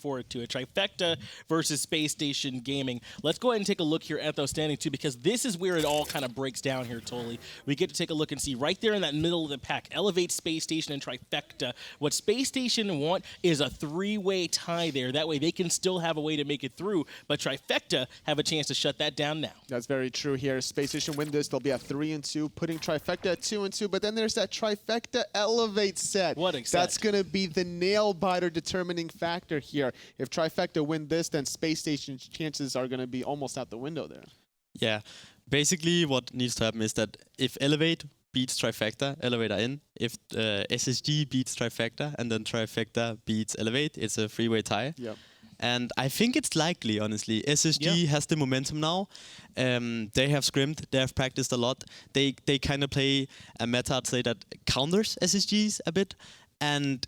forward to it. Trifecta versus SpaceStation Gaming. Let's go ahead and take a look here at those standings too, because this is where it all kind of breaks down here totally. We get to take a look and see right there in that middle of the pack, Elevate, SpaceStation, and Trifecta. What SpaceStation want is a three-way tie there. That way they can still have a way to make it through, but Trifecta have a chance to shut that down now. That's very true here. SpaceStation win this, they'll be at 3-2, putting Trifecta at 2-2, but then there's that Trifecta Elevate set. What a set. That's going to be the nail-biter determining factor here. If Trifecta win this, then SpaceStation's chances are going to be almost out the window there. Yeah. Basically, what needs to happen is that if Elevate beats Trifecta, Elevate are in. If SSG beats Trifecta, and then Trifecta beats Elevate, it's a three-way tie. Yep. And I think it's likely, honestly. SSG has the momentum now. They have scrimmed. They have practiced a lot. They kind of play a meta, I'd say, that counters SSGs a bit. And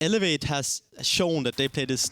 Elevate has shown that they play this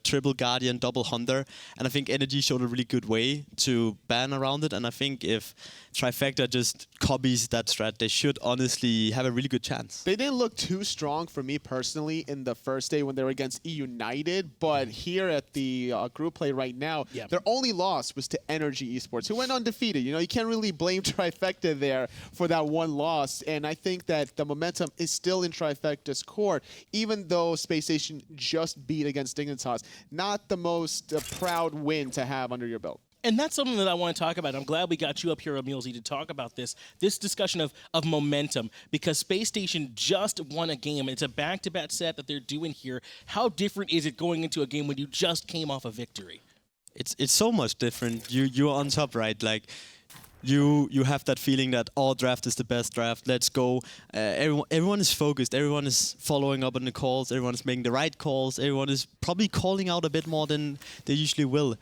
triple Guardian, double Hunter, and I think Energy showed a really good way to ban around it, and I think if Trifecta just copies that strat, they should honestly have a really good chance. They didn't look too strong for me personally in the first day when they were against E-United, but here at the group play right now, their only loss was to Energy Esports, who went undefeated. You know, you can't really blame Trifecta there for that one loss, and I think that the momentum is still in Trifecta's court, even though SpaceStation just beat against Dignitas. Not the most proud win to have under your belt. And that's something that I want to talk about. I'm glad we got you up here, Emilzy, to talk about this discussion of momentum, because SpaceStation just won a game. It's a back-to-back set that they're doing here. How different is it going into a game when you just came off a victory? It's so much different. You're on top, right? Like, you have that feeling that our draft is the best draft. Let's go. Everyone is focused. Everyone is following up on the calls. Everyone is making the right calls. Everyone is probably calling out a bit more than they usually will.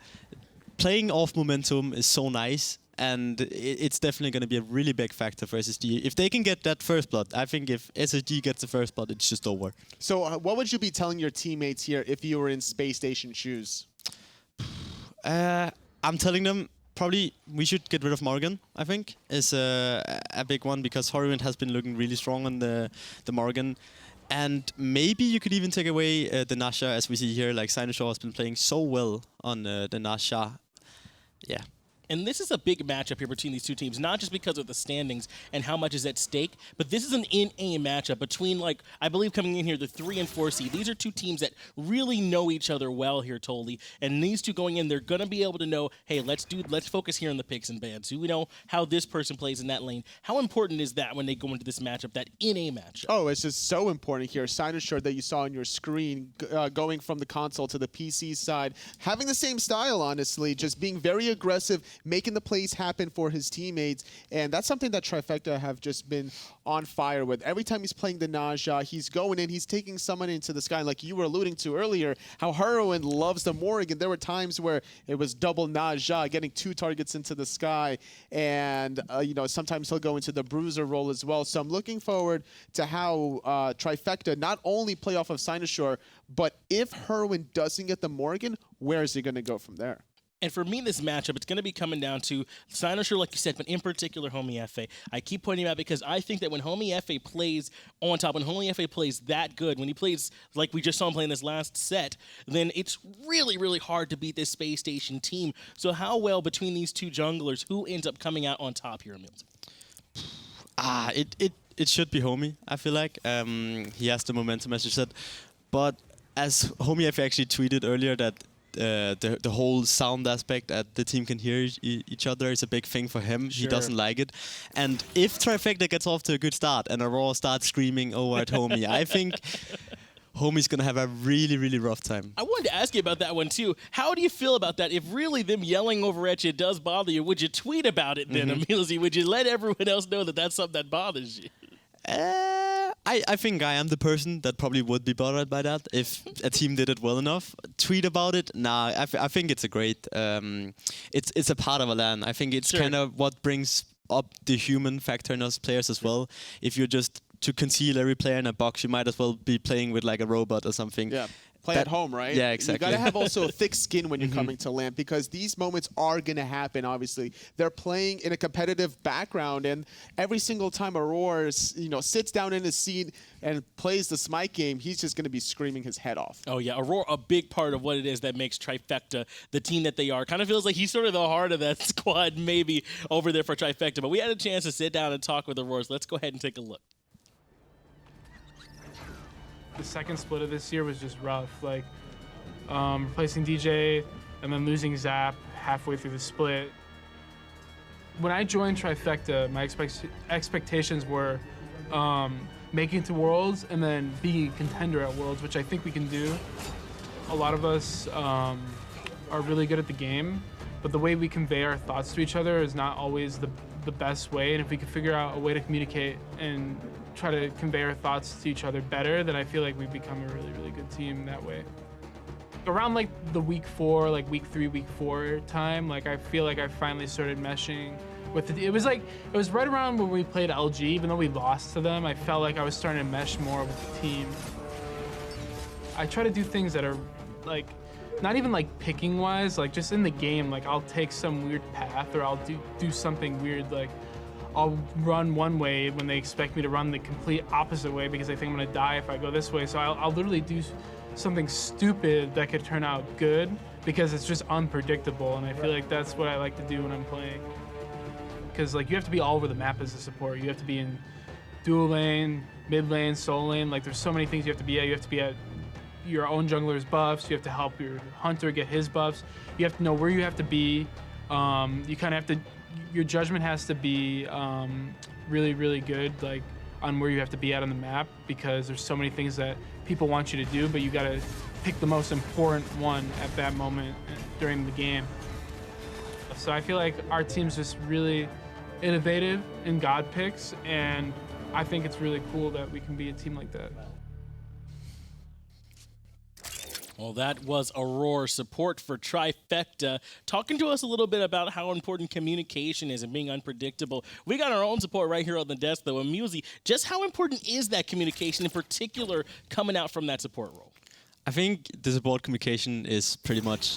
Playing off momentum is so nice, and it's definitely going to be a really big factor for SSG. If they can get that first blood, I think if SSG gets the first blood, it's just over. So what would you be telling your teammates here if you were in SpaceStation shoes? I'm telling them, probably we should get rid of Morgan, I think, is a big one, because Hurriwind has been looking really strong on the Morgan. And maybe you could even take away the Nasha, as we see here. Like, Cynosure has been playing so well on the Nasha. Yeah. And this is a big matchup here between these two teams, not just because of the standings and how much is at stake, but this is an in-aim matchup between, like, I believe coming in here, the 3 and 4 seed. These are two teams that really know each other well here, totally. And these two going in, they're going to be able to know, hey, let's focus here on the picks and bans. So we know how this person plays in that lane. How important is that when they go into this matchup, that in-aim matchup? Oh, it's just so important here. Cynosure that you saw on your screen, going from the console to the PC side, having the same style, honestly, just being very aggressive, making the plays happen for his teammates, and that's something that Trifecta have just been on fire with. Every time he's playing the Naja, he's going in, he's taking someone into the sky, like you were alluding to earlier, how Hurriwind loves the Morrigan. There were times where it was double Naja, getting 2 targets into the sky, and you know, sometimes he'll go into the Bruiser role as well. So I'm looking forward to how Trifecta not only play off of Cynosure, but if Hurriwind doesn't get the Morrigan, where is he going to go from there? And for me, this matchup, it's going to be coming down to Cynosure, like you said, but in particular, Homiefe. I keep pointing him out because I think that when Homiefe plays on top, when Homiefe plays that good, when he plays like we just saw him playing this last set, then it's really, really hard to beat this SpaceStation team. So how well between these two junglers, who ends up coming out on top here, Emilzy? It should be Homie, I feel like. He has the momentum, as you said. But as Homiefe actually tweeted earlier that the whole sound aspect that the team can hear each other is a big thing for him. Sure. He doesn't like it. And if Trifecta gets off to a good start and Aror starts screaming over at Homie, I think Homie's going to have a really, really rough time. I wanted to ask you about that one, too. How do you feel about that? If really them yelling over at you does bother you, would you tweet about it then, Emilzy? Would you let everyone else know that that's something that bothers you? I think I am the person that probably would be bothered by that if a team did it well enough. Tweet about it? Nah, I think it's a great... it's a part of a LAN. I think it's kind of what brings up the human factor in us players as well. If you're just to conceal every player in a box, you might as well be playing with like a robot or something. Yeah. play at home, right? Yeah, exactly. You got to have also a thick skin when you're coming to LAN, because these moments are going to happen, obviously. They're playing in a competitive background, and every single time Aror sits down in his seat and plays the Smite game, he's just going to be screaming his head off. Oh, yeah. Aror, a big part of what it is that makes Trifecta the team that they are. Kind of feels like he's sort of the heart of that squad maybe over there for Trifecta. But we had a chance to sit down and talk with Aror, so let's go ahead and take a look. The second split of this year was just rough. Like, replacing DJ and then losing Zap halfway through the split. When I joined Trifecta, my expectations were making it to Worlds and then being a contender at Worlds, which I think we can do. A lot of us are really good at the game, but the way we convey our thoughts to each other is not always the best way. And if we could figure out a way to communicate and try to convey our thoughts to each other better, then I feel like we've become a really, really good team that way. Around like the week 4, like week 3, week 4 time, like I feel like I finally started meshing with it. It was right around when we played LG, even though we lost to them, I felt like I was starting to mesh more with the team. I try to do things that are like, not even like picking wise, like just in the game, like I'll take some weird path or I'll do something weird, like I'll run one way when they expect me to run the complete opposite way because they think I'm gonna die if I go this way. So I'll literally do something stupid that could turn out good because it's just unpredictable, and I feel like that's what I like to do when I'm playing. Because like you have to be all over the map as a support. You have to be in dual lane, mid lane, solo lane. Like there's so many things you have to be at. You have to be at your own jungler's buffs. You have to help your hunter get his buffs. You have to know where you have to be. You kind of have to. Your judgment has to be really, really good, like on where you have to be at on the map, because there's so many things that people want you to do, but you got to pick the most important one at that moment during the game. So I feel like our team's just really innovative in God picks, and I think it's really cool that we can be a team like that. Well, that was Aror, support for Trifecta, talking to us a little bit about how important communication is and being unpredictable. We got our own support right here on the desk, though. And Muzi, just how important is that communication, in particular, coming out from that support role? I think the support communication is pretty much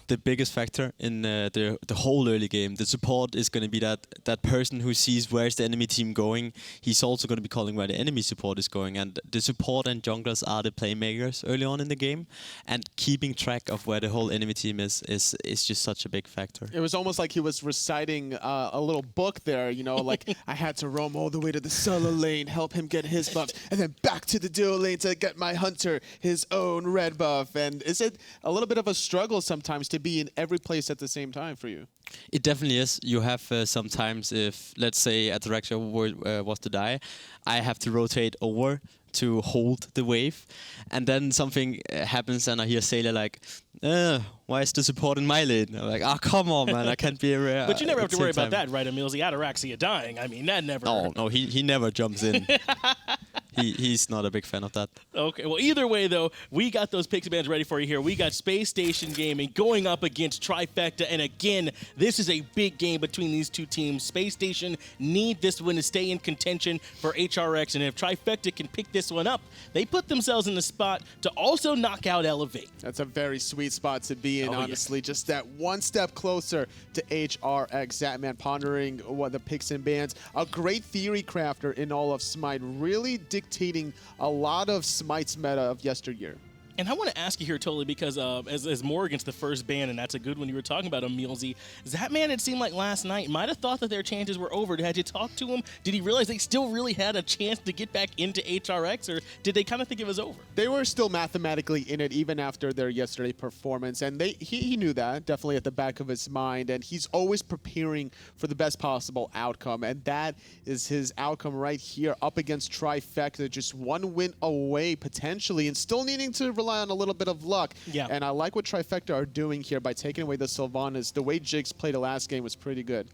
the biggest factor in the whole early game. The support is going to be that person who sees where's the enemy team going. He's also going to be calling where the enemy support is going. And the support and junglers are the playmakers early on in the game. And keeping track of where the whole enemy team is just such a big factor. It was almost like he was reciting a little book there, you know, like I had to roam all the way to the solo lane, help him get his buffs, and then back to the duo lane to get my hunter his own red buff. And is it a little bit of a struggle sometimes to be in every place at the same time for you? It definitely is. You have sometimes, if let's say a director was to die, I have to rotate over to hold the wave, and then something happens and I hear Sailor like, why is the support in my lane? I'm like, oh, come on, man, I can't be a But you never have to worry about that, right, Emilzy? Ataraxia dying, I mean, that never... No, he never jumps in. He's not a big fan of that. Okay, well, either way, though, we got those picks bands ready for you here. We got SpaceStation Gaming going up against Trifecta, and again, this is a big game between these two teams. SpaceStation need this win to stay in contention for HRX, and if Trifecta can pick this one up, they put themselves in the spot to also knock out Elevate. That's a very sweet spot to be in, honestly. Yeah. Just that one step closer to HRX. Zapman pondering what the picks and bans. A great theory crafter in all of Smite, really dictating a lot of Smite's meta of yesteryear. And I want to ask you here, totally, because as Morgan's the first ban, and that's a good one you were talking about, Emilzy, Zapman, it seemed like last night, might have thought that their chances were over. Had you talked to him? Did he realize they still really had a chance to get back into HRX, or did they kind of think it was over? They were still mathematically in it even after their yesterday performance, and he knew that, definitely at the back of his mind, and he's always preparing for the best possible outcome, and that is his outcome right here, up against Trifecta, just one win away, potentially, and still needing to rely on a little bit of luck. Yeah. And I like what Trifecta are doing here by taking away the Sylvanas. The way Jigz played the last game was pretty good.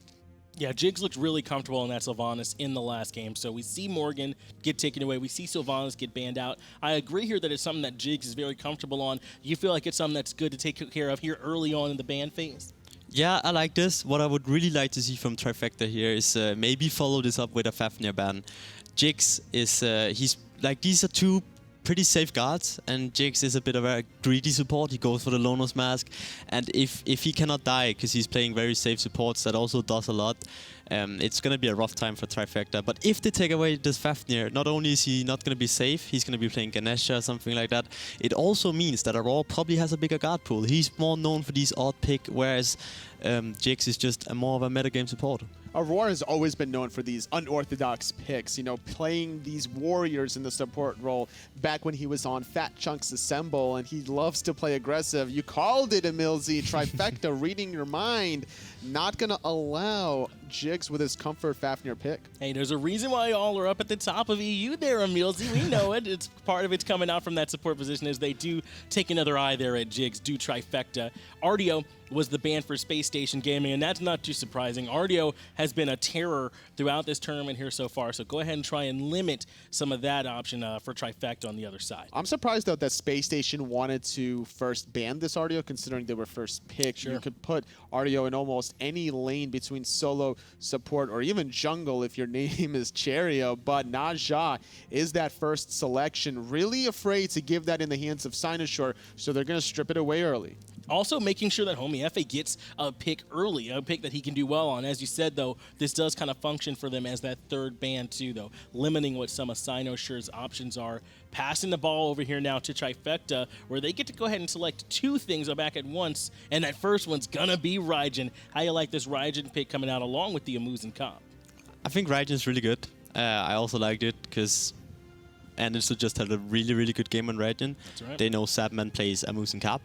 Yeah, Jigz looked really comfortable in that Sylvanas in the last game. So we see Morgan get taken away. We see Sylvanas get banned out. I agree here that it's something that Jigz is very comfortable on. You feel like it's something that's good to take care of here early on in the ban phase? Yeah, I like this. What I would really like to see from Trifecta here is maybe follow this up with a Fafnir ban. Jigz is, he's like, these are two pretty safe guards, and Jigz is a bit of a greedy support. He goes for the Loner's Mask, and if he cannot die, because he's playing very safe supports, that also does a lot. It's going to be a rough time for Trifecta. But if they take away this Fafnir, not only is he not going to be safe, he's going to be playing Ganesha or something like that. It also means that Aror probably has a bigger guard pool. He's more known for these odd pick, whereas Jigz is just more of a metagame support. Aror has always been known for these unorthodox picks, you know, playing these warriors in the support role back when he was on Fat Chunks Assemble, and he loves to play aggressive. You called it, Emilzy. Trifecta, reading your mind, not going to allow Jigz with his comfort Fafnir pick. Hey, there's a reason why y'all are up at the top of EU there, Emilzy. We know it. It's part of it's coming out from that support position as they do take another eye there at Jigz, do Trifecta. Artio was the ban for SpaceStation Gaming, and that's not too surprising. Artio has been a terror throughout this tournament here so far, so go ahead and try and limit some of that option for Trifecta on the other side. I'm surprised, though, that SpaceStation wanted to first ban this Artio, considering they were first picked. Sure. You could put Artio in almost any lane between solo, support, or even jungle if your name is Cherio, but Naja is that first selection. Really afraid to give that in the hands of Cynosure, so they're going to strip it away early. Also making sure that Homiefe gets a pick early, a pick that he can do well on. As you said, though, this does kind of function for them as that third ban, too, though, limiting what some of Cynosure's options are. Passing the ball over here now to Trifecta, where they get to go ahead and select two things back at once, and that first one's going to be Raijin. How you like this Raijin pick coming out along with the Muzen comp? I think Raijin's really good. I also liked it because Andinster just had a really, really good game on Raijin. That's right. They know Zapman plays a Muzen Cap,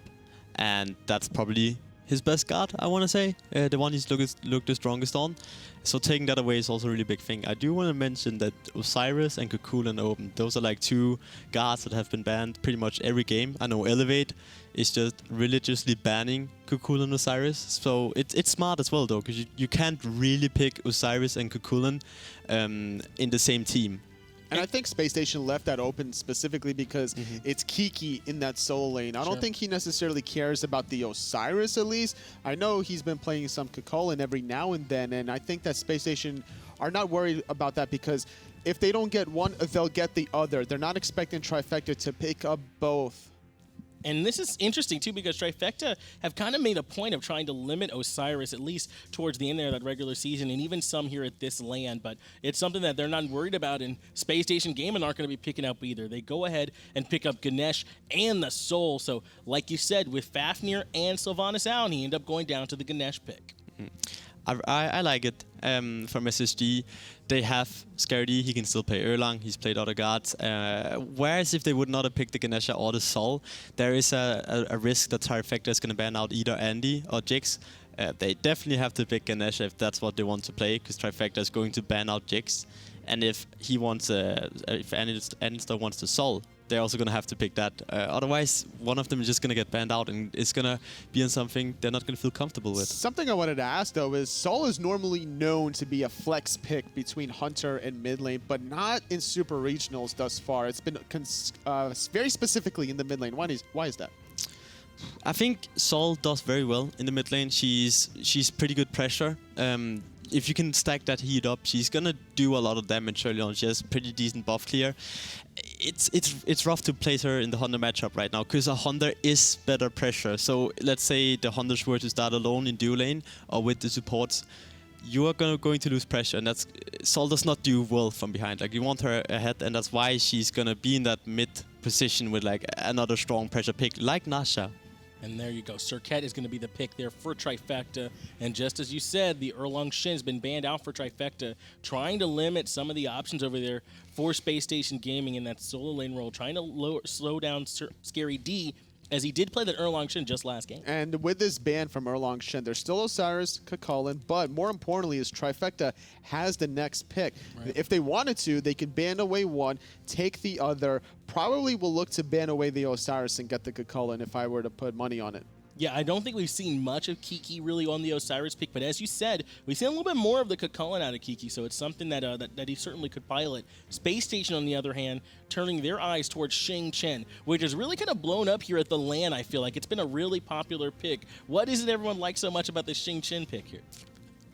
and that's probably his best guard, I want to say. The one he's looked the strongest on. So taking that away is also a really big thing. I do want to mention that Osiris and Kukulan Open, those are like two guards that have been banned pretty much every game. I know Elevate is just religiously banning Kukulan and Osiris. So it's smart as well, though, because you can't really pick Osiris and Kukulan in the same team. And I think SpaceStation left that open specifically because it's Kiki in that solo lane. I don't think he necessarily cares about the Osiris, at least. I know he's been playing some Kukulkan every now and then, and I think that SpaceStation are not worried about that because if they don't get one, they'll get the other. They're not expecting Trifecta to pick up both. And this is interesting, too, because Trifecta have kind of made a point of trying to limit Osiris, at least towards the end of that regular season, and even some here at this land. But it's something that they're not worried about, and SpaceStation Gaming aren't going to be picking up either. They go ahead and pick up Ganesh and the Soul. So, like you said, with Fafnir and Sylvanas out, he ended up going down to the Ganesh pick. I like it from SSG. They have Scaredy, he can still play Erlang, he's played other guards. Whereas if they would not have picked the Ganesha or the Sol, there is a risk that Trifecta is going to ban out either Andy or Jigz. They definitely have to pick Ganesha if that's what they want to play, because Trifecta is going to ban out Jigz. And if he wants, if Andinster wants the Sol, they're also going to have to pick that. Otherwise, one of them is just going to get banned out, and it's going to be on something they're not going to feel comfortable with. Something I wanted to ask, though, is Sol is normally known to be a flex pick between Hunter and mid lane, but not in Super Regionals thus far. It's been very specifically in the mid lane. Why is that? I think Sol does very well in the mid lane. She's pretty good pressure. If you can stack that heat up, she's gonna do a lot of damage early on. She has pretty decent buff clear. It's rough to place her in the Hunter matchup right now because a Hunter is better pressure. So let's say the Hunters were to start alone in duo lane or with the supports, you are going to lose pressure, and that's Sol does not do well from behind. Like, you want her ahead, and that's why she's gonna be in that mid position with like another strong pressure pick like Nasha. And there you go. Serqet is going to be the pick there for Trifecta. And just as you said, the Erlang Shin has been banned out for Trifecta, trying to limit some of the options over there for SpaceStation Gaming in that solo lane role, trying to slow down Scary D, as he did play that Erlang Shin just last game. And with this ban from Erlang Shin, there's still Osiris, Kukulkan, but more importantly is Trifecta has the next pick. Right. If they wanted to, they could ban away one, take the other, probably will look to ban away the Osiris and get the Kukulkan if I were to put money on it. Yeah, I don't think we've seen much of Kiki really on the Osiris pick, but as you said, we've seen a little bit more of the Kukulkan out of Kiki, so it's something that that he certainly could pilot. SpaceStation, on the other hand, turning their eyes towards Shang Chen, which is really kind of blown up here at the LAN, I feel like. It's been a really popular pick. What is it everyone likes so much about this Shang Chen pick here?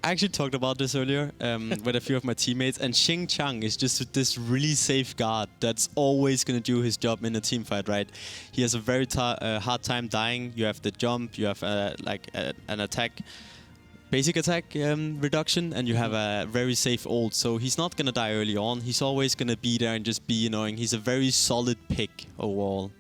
I actually talked about this earlier with a few of my teammates, and Xing Chang is just this really safe guard that's always going to do his job in a team fight, right? He has a very hard time dying. You have the jump, you have an attack, basic attack reduction, and you have a very safe ult, so he's not going to die early on. He's always going to be there and just be annoying. He's a very solid pick overall.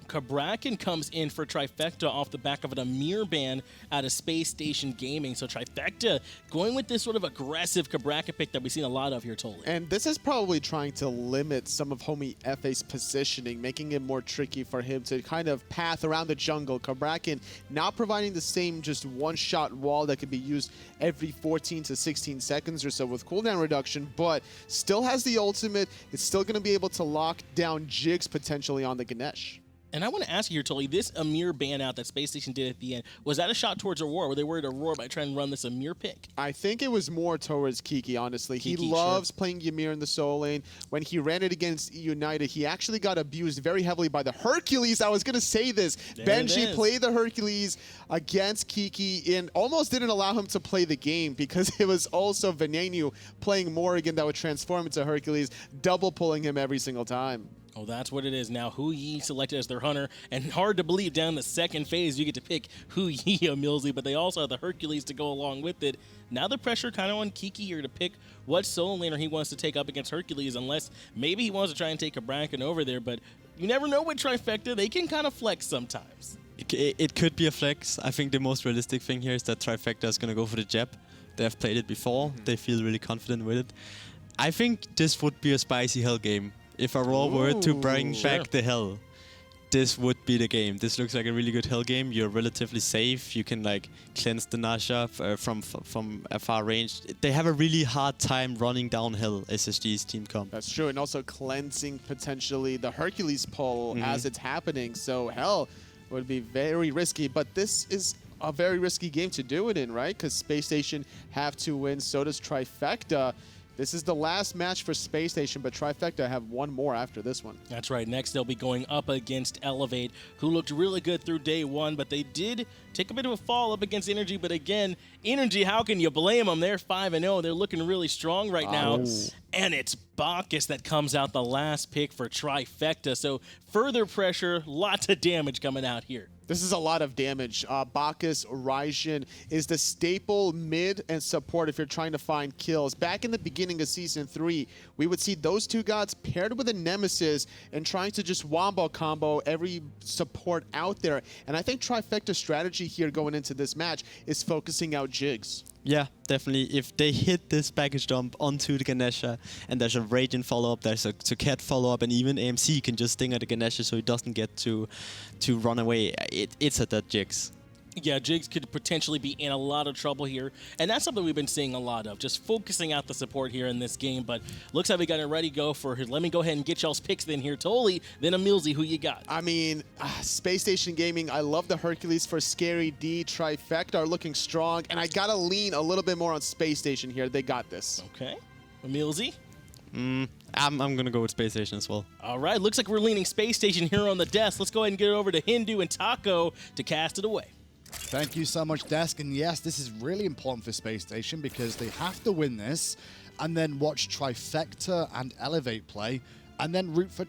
Cabrakan comes in for Trifecta off the back of an Amir ban out of SpaceStation Gaming. So Trifecta going with this sort of aggressive Cabrakan pick that we've seen a lot of here, Toli. And this is probably trying to limit some of Homiefe's positioning, making it more tricky for him to kind of path around the jungle. Cabrakan not providing the same just one-shot wall that could be used every 14 to 16 seconds or so with cooldown reduction, but still has the ultimate. It's still going to be able to lock down Jigz potentially on the Ganesha. And I want to ask you here, Toli, this Amir ban out that SpaceStation did at the end, was that a shot towards Aror? Were they worried Aror might try and run this Amir pick? I think it was more towards Kiki, honestly. He loves playing Ymir in the solo lane. When he ran it against United, he actually got abused very heavily by the Hercules. I was going to say this. Benji played the Hercules against Kiki and almost didn't allow him to play the game because it was also Venenu playing Morrigan that would transform into Hercules, double pulling him every single time. Oh, that's what it is now. Hu Yi selected as their hunter, and hard to believe down the second phase you get to pick Hu Yi or Millsy, but they also have the Hercules to go along with it. Now the pressure kind of on Kiki here to pick what solo laner he wants to take up against Hercules, unless maybe he wants to try and take Cabrakan over there, but you never know with Trifecta. They can kind of flex sometimes. It could be a flex. I think the most realistic thing here is that Trifecta is going to go for the jab. They have played it before. They feel really confident with it. I think this would be a spicy hell game. If Aror were to bring back the hell, this would be the game. This looks like a really good hell game. You're relatively safe. You can like cleanse the Nasha from a far range. They have a really hard time running down hell, SSG's team comp. That's true, and also cleansing potentially the Hercules pull as it's happening. So hell would be very risky, but this is a very risky game to do it in, right? Because SpaceStation have to win, so does Trifecta. This is the last match for SpaceStation, but Trifecta have one more after this one. That's right. Next, they'll be going up against Elevate, who looked really good through day one, but they did take a bit of a fall up against Energy. But again, Energy, how can you blame them? They're 5-0. They're looking really strong right now. And it's Bacchus that comes out the last pick for Trifecta. So further pressure, lots of damage coming out here. This is a lot of damage. Bacchus, Raijin is the staple mid and support if you're trying to find kills. Back in the beginning of Season 3, we would see those two gods paired with a Nemesis and trying to just wombo combo every support out there. And I think Trifecta's strategy here going into this match is focusing out Jigz. Yeah, definitely. If they hit this package dump onto the Ganesha, and there's a Raijin follow-up, there's a Serqet follow-up, and even AMC can just sting at the Ganesha so he doesn't get to run away. It's at that Jigz. Yeah, Jigz could potentially be in a lot of trouble here, and that's something we've been seeing a lot of, just focusing out the support here in this game. But looks like we got it ready to go for. Let me go ahead and get y'all's picks then here. Toli, then Emilzy, who you got? I mean, SpaceStation Gaming, I love the Hercules for Scary D. Trifecta are looking strong, and I gotta lean a little bit more on SpaceStation here. They got this. Okay. Emilzy? I'm going to go with SpaceStation as well. All right, looks like we're leaning SpaceStation here on the desk. Let's go ahead and get it over to Hindu and Taco to cast it away. Thank you so much, Desk. And yes, this is really important for SpaceStation because they have to win this and then watch Trifecta and Elevate play and then root for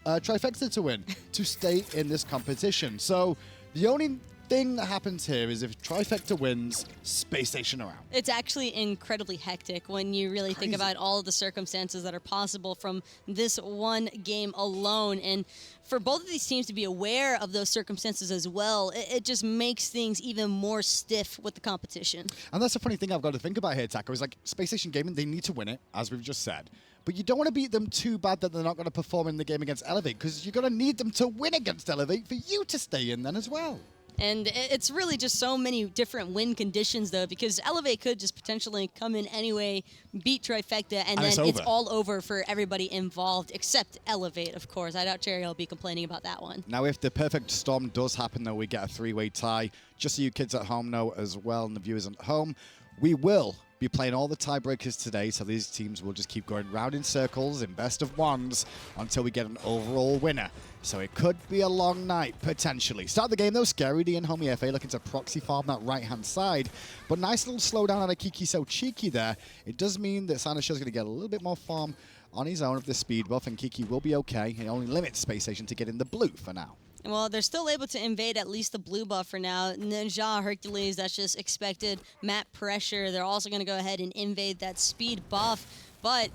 Trifecta to win to stay in this competition. So the only thing that happens here is if Trifecta wins, SpaceStation are out. It's actually incredibly hectic when you really think about all of the circumstances that are possible from this one game alone. And for both of these teams to be aware of those circumstances as well, it just makes things even more stiff with the competition. And that's the funny thing I've got to think about here, Taco, is like SpaceStation Gaming, they need to win it, as we've just said. But you don't want to beat them too bad that they're not going to perform in the game against Elevate, because you're going to need them to win against Elevate for you to stay in then as well. And it's really just so many different win conditions, though, because Elevate could just potentially come in anyway, beat Trifecta, and then it's all over for everybody involved, except Elevate, of course. I doubt Cherry will be complaining about that one. Now, if the perfect storm does happen, though, we get a three-way tie. Just so you kids at home know as well, and the viewers at home, We will be playing all the tiebreakers today, so these teams will just keep going round in circles in best of ones until we get an overall winner. So it could be a long night, potentially. Start the game, though. ScaryD and Homiefe looking to proxy farm that right-hand side. But nice little slowdown out of KikiSoCheeky there. It does mean that Cynosure is going to get a little bit more farm on his own of the speed buff, and Kiki will be okay. It only limits SpaceStation to get in the blue for now. Well, they're still able to invade at least the blue buff for now. Ninja, Hercules, that's just expected map pressure. They're also going to go ahead and invade that speed buff. But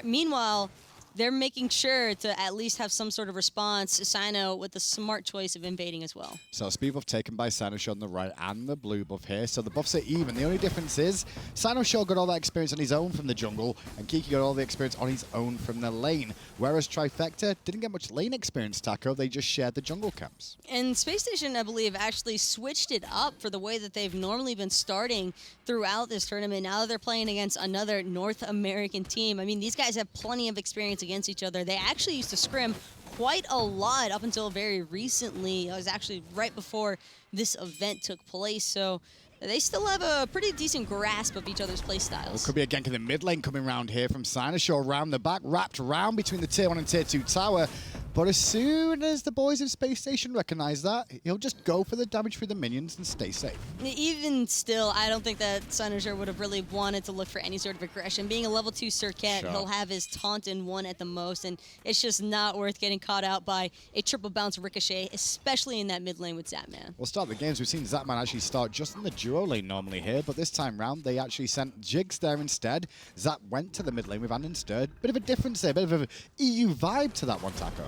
meanwhile, they're making sure to at least have some sort of response. Cyno with the smart choice of invading as well. So speed buff taken by Cynosure on the right and the blue buff here. So the buffs are even. The only difference is Cynosure got all that experience on his own from the jungle, and Kiki got all the experience on his own from the lane. Whereas Trifecta didn't get much lane experience, Taco. They just shared the jungle camps. And SpaceStation, I believe, actually switched it up for the way that they've normally been starting throughout this tournament. Now that they're playing against another North American team, I mean, these guys have plenty of experience against each other. They actually used to scrim quite a lot up until very recently. It was actually right before this event took place, so they still have a pretty decent grasp of each other's play styles. Well, could be a gank in the mid lane coming round here from Cynosure, round the back, wrapped round between the tier 1 and tier 2 tower. But as soon as the boys of SpaceStation recognize that, he'll just go for the damage through the minions and stay safe. Even still, I don't think that Cynosure would have really wanted to look for any sort of aggression. Being a level 2 Serqet, Sure. He'll have his taunt in 1 at the most, and it's just not worth getting caught out by a triple bounce ricochet, especially in that mid lane with Zapman. We'll start the games. We've seen Zapman actually start just in the duo lane normally here, but this time round they actually sent Jigz there instead. Zap went to the mid lane with Andinster. Bit of a difference there, bit of an EU vibe to that one, Taco.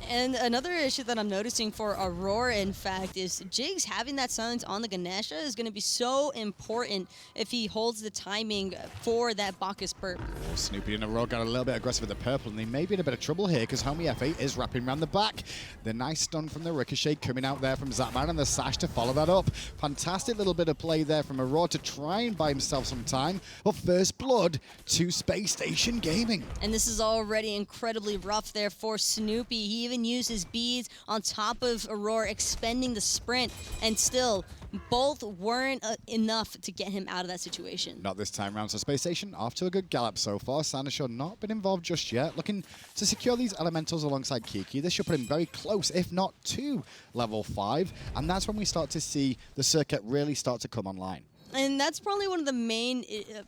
And another issue that I'm noticing for Aror, in fact, is Jigz having that silence on the Ganesha is going to be so important if he holds the timing for that Bacchus perp. Oh, Snoopy and Aror got a little bit aggressive with the purple, and they may be in a bit of trouble here because Homiefe is wrapping around the back. The nice stun from the ricochet coming out there from Zapman, and the sash to follow that up. Fantastic little bit of play there from Aror to try and buy himself some time. But first blood to SpaceStation Gaming. And this is already incredibly rough there for Snoopy. He even used his beads on top of Aror, expending the sprint, and still both weren't enough to get him out of that situation. Not this time round. So SpaceStation off to a good gallop so far. Cynosure not been involved just yet. Looking to secure these elementals alongside Kiki. This should put him very close, if not to level 5. And that's when we start to see the Serqet really start to come online. And that's probably one of the main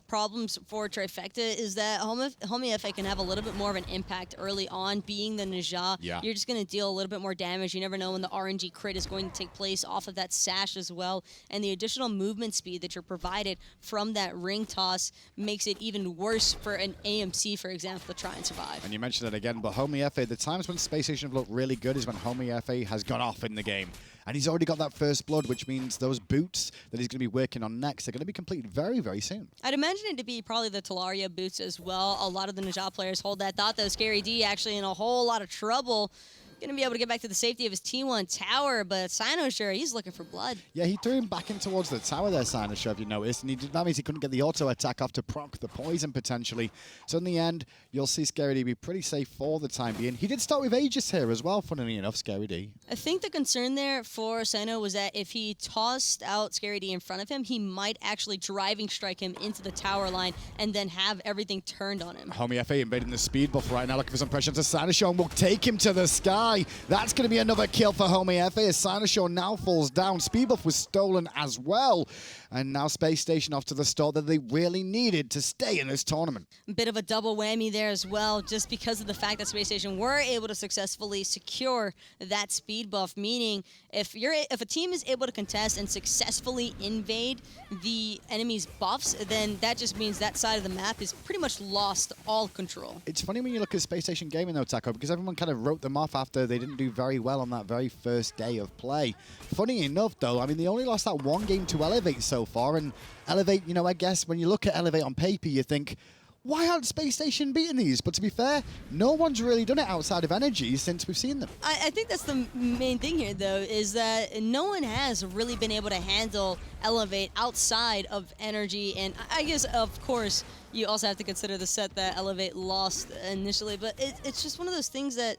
problems for Trifecta is that Homiefe can have a little bit more of an impact early on, being the Ninja. Yeah. You're just going to deal a little bit more damage. You never know when the RNG crit is going to take place off of that sash as well. And the additional movement speed that you're provided from that ring toss makes it even worse for an AMC, for example, to try and survive. And you mentioned it again, but Homiefe, the times when SpaceStation have looked really good is when Homiefe has gone off in the game. And he's already got that first blood, which means those boots that he's going to be working on next are going to be completed very, very soon. I'd imagine it to be probably the Talaria boots as well. A lot of the Ninja players hold that thought, though. ScaryD actually in a whole lot of trouble. Going to be able to get back to the safety of his T1 tower, but Cynosure, he's looking for blood. Yeah, he threw him back in towards the tower there, Cynosure, if you noticed, and that means he couldn't get the auto attack off to proc the poison potentially. So in the end, you'll see ScaryD be pretty safe for the time being. He did start with Aegis here as well, funnily enough, ScaryD. I think the concern there for Cyno was that if he tossed out ScaryD in front of him, he might actually driving strike him into the tower line and then have everything turned on him. Homiefe invading the speed buff right now, looking for some pressure to Cynosure, and will take him to the sky. That's going to be another kill for Homiefe as Cynosure now falls down. Speed buff was stolen as well. And now SpaceStation off to the start that they really needed to stay in this tournament. A bit of a double whammy there as well, just because of the fact that SpaceStation were able to successfully secure that speed buff, meaning if a team is able to contest and successfully invade the enemy's buffs, then that just means that side of the map is pretty much lost all control. It's funny when you look at SpaceStation Gaming though, Taco, because everyone kind of wrote them off after they didn't do very well on that very first day of play. Funny enough though, I mean, they only lost that one game to Elevate so far, and Elevate, you know, I guess when you look at Elevate on paper, you think, why aren't SpaceStation beating these? But to be fair, no one's really done it outside of Energy since we've seen them. I think that's the main thing here, though, is that no one has really been able to handle Elevate outside of Energy. And I guess, of course, you also have to consider the set that Elevate lost initially. But it's just one of those things that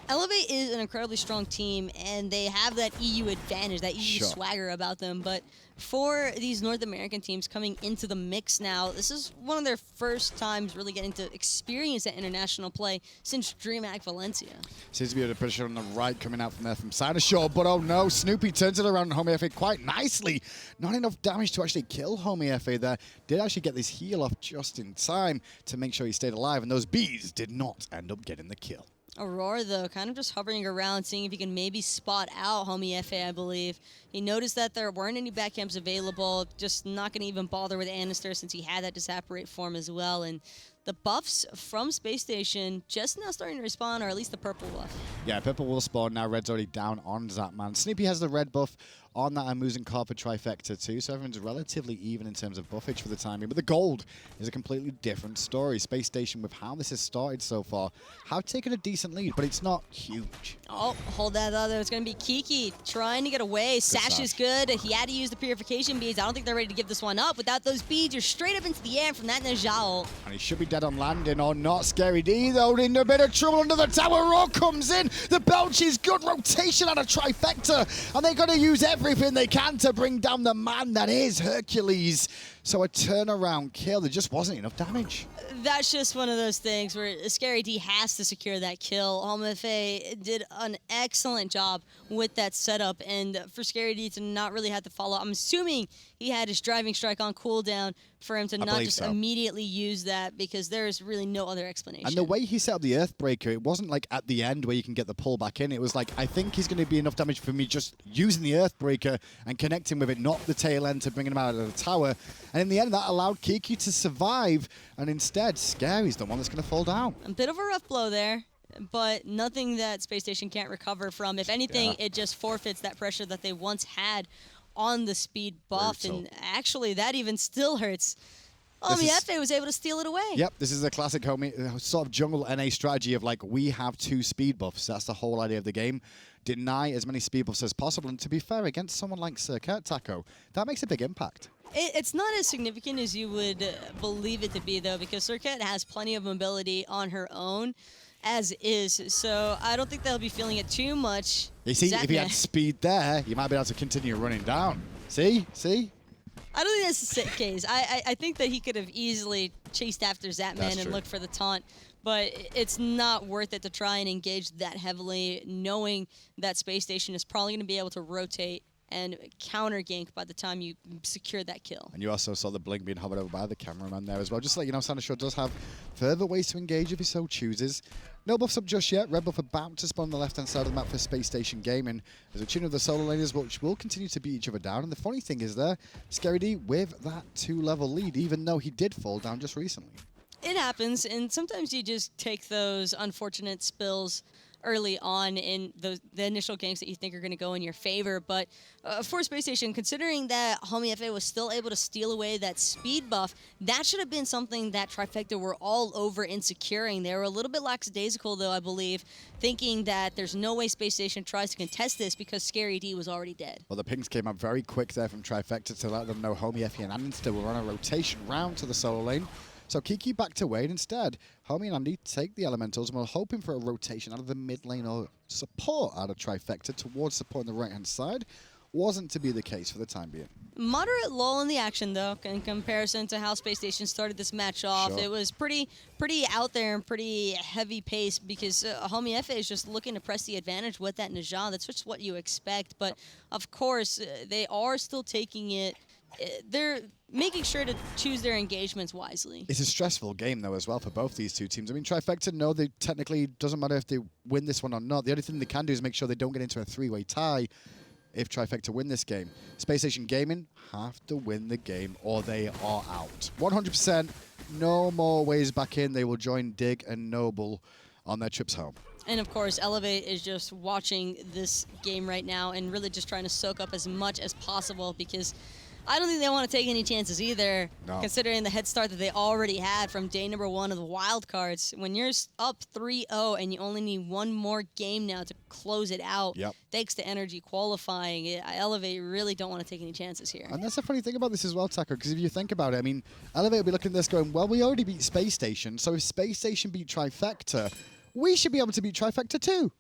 Elevate is an incredibly strong team, and they have that EU advantage, that EU swagger about them. But for these North American teams coming into the mix now, this is one of their first times really getting to experience that international play since DreamHack Valencia. Seems to be a pressure on the right coming out from there from Cynosure, but oh no, Snoopy turns it around on Homiefe quite nicely. Not enough damage to actually kill Homiefe there. Did actually get this heal off just in time to make sure he stayed alive, and those bees did not end up getting the kill. Aror, though, kind of just hovering around, seeing if he can maybe spot out Homiefe, I believe. He noticed that there weren't any back camps available, just not going to even bother with Andinster since he had that Disapparate form as well. And the buffs from SpaceStation just now starting to respawn, or at least the purple buff. Yeah, purple will spawn now. Red's already down on Zapman. Snoopy has the red buff on that Muzen card for Trifecta too, so everyone's relatively even in terms of buffage for the time being. But the gold is a completely different story. SpaceStation, with how this has started so far, have taken a decent lead, but it's not huge. Oh, hold that thought there. It's going to be Kiki trying to get away. Sash is good. He had to use the purification beads. I don't think they're ready to give this one up. Without those beads, you're straight up into the air from that Najal. And he should be dead on landing or not. Scary D, though, in a bit of trouble under the tower. Raw comes in. The Belch is good rotation out of Trifecta, and they're going to use everything they can to bring down the man that is Hercules. So a turnaround kill. There just wasn't enough damage. That's just one of those things where Scary D has to secure that kill. Homiefe did an excellent job with that setup, and for Scary D to not really have to follow, I'm assuming he had his driving strike on cooldown for him to not just immediately use that, because there's really no other explanation. And the way he set up the Earthbreaker, it wasn't like at the end where you can get the pull back in. It was like, I think he's going to be enough damage for me just using the Earthbreaker and connecting with it, not the tail end to bring him out of the tower. And in the end, that allowed Kiki to survive, and instead, Scary's the one that's going to fall down. A bit of a rough blow there, but nothing that SpaceStation can't recover from. If anything, it just forfeits that pressure that they once had on the speed buff, and actually, that even still hurts. Homiefe was able to steal it away. Yep, this is a classic sort of jungle NA strategy of like, we have 2 speed buffs. That's the whole idea of the game. Deny as many speed buffs as possible, and to be fair, against someone like Serqet, Taco, that makes a big impact. It's not as significant as you would believe it to be, though, because Serqet has plenty of mobility on her own, as is, so I don't think they'll be feeling it too much. You see, if he had speed there, you might be able to continue running down. See? I don't think that's the case. I think that he could have easily chased after Zapman and looked for the taunt, but it's not worth it to try and engage that heavily, knowing that SpaceStation is probably going to be able to rotate and counter gank by the time you secure that kill. And you also saw the blink being hovered over by the cameraman there as well. Just to let you know, Cynosure does have further ways to engage if he so chooses. No buffs up just yet. Red buff about to spawn on the left-hand side of the map for SpaceStation Gaming. There's a tune of the solo laners which will continue to beat each other down. And the funny thing is there, Scary D with that 2-level lead, even though he did fall down just recently. It happens, and sometimes you just take those unfortunate spills early on in the initial games that you think are going to go in your favor. But for SpaceStation, considering that Homiefe was still able to steal away that speed buff, that should have been something that Trifecta were all over in securing. They were a little bit lackadaisical, though, I believe, thinking that there's no way SpaceStation tries to contest this because Scary D was already dead. Well, the pings came up very quick there from Trifecta to let them know Homiefe and Andinster were on a rotation round to the solo lane. So Kiki back to Wade instead. Homie and Andy take the elementals, and we're hoping for a rotation out of the mid lane or support out of Trifecta towards support on the right-hand side. Wasn't to be the case for the time being. Moderate lull in the action, though, in comparison to how SpaceStation started this match off. It was pretty out there and pretty heavy pace because Homiefe is just looking to press the advantage with that Najah. That's just what you expect. But, of course, they are still taking it. They're making sure to choose their engagements wisely. It's a stressful game, though, as well, for both these two teams. I mean, Trifecta, no, they technically doesn't matter if they win this one or not. The only thing they can do is make sure they don't get into a 3-way tie if Trifecta win this game. SpaceStation Gaming have to win the game or they are out. 100%, no more ways back in. They will join Dig and Noble on their trips home. And, of course, Elevate is just watching this game right now and really just trying to soak up as much as possible because I don't think they want to take any chances either, considering the head start that they already had from day number 1 of the wildcards. When you're up 3-0 and you only need one more game now to close it out, thanks to energy qualifying, Elevate really don't want to take any chances here. And that's the funny thing about this as well, Taco, because if you think about it, I mean, Elevate will be looking at this going, well, we already beat SpaceStation, so if SpaceStation beat Trifecta, we should be able to beat Trifecta too.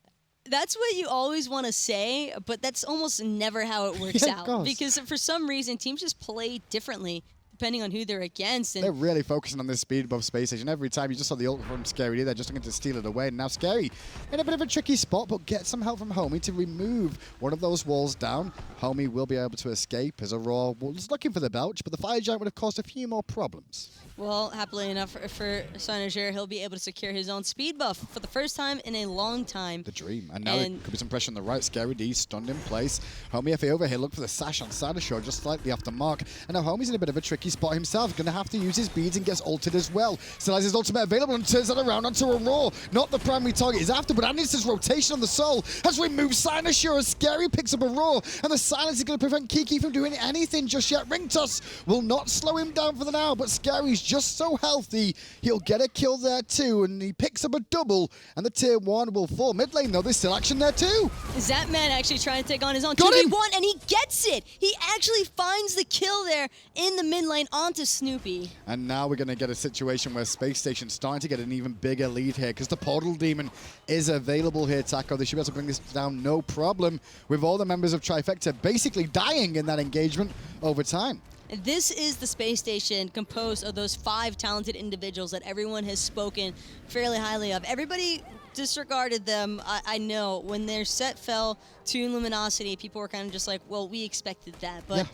That's what you always want to say, but that's almost never how it works Yeah, of out. course. Because for some reason, teams just play differently depending on who they're against. And They're really focusing on this speed above SpaceStation. Every time you just saw the ult from Scary, they're just looking to steal it away. And now Scary in a bit of a tricky spot, but get some help from Homie to remove one of those walls down. Homie will be able to escape as Aror was looking for the belch, but the Fire Giant would have caused a few more problems. well, happily enough for Cynosure, he'll be able to secure his own speed buff for the first time in a long time. The dream. And now there could be some pressure on the right. Scary D stunned in place. Homiefe over here, look for the sash on Cynosure, just slightly off the mark. And now Homie's in a bit of a tricky spot himself. Going to have to use his beads and gets ulted as well. Still has his ultimate available and turns that around onto Aror. Not the primary target he's after, but Andinster's rotation on the soul has removed Cynosure as Scary picks up Aror. And the silence is going to prevent Kiki from doing anything just yet. Ring Toss will not slow him down for the now, but Scary's just so healthy. He'll get a kill there too, and he picks up a double, and the tier 1 will fall. Mid lane though, there's still action there too. Zapman actually trying to take on his own Got him! 2v1, and he gets it! He actually finds the kill there in the mid lane onto Snoopy. And now we're going to get a situation where SpaceStation's starting to get an even bigger lead here because the Portal Demon is available here, Taco. They should be able to bring this down no problem with all the members of Trifecta basically dying in that engagement over time. This is the space station composed of those 5 talented individuals that everyone has spoken fairly highly of. Everybody disregarded them. I know when their set fell to Luminosity, people were kind of just like, well, we expected that. But Yeah.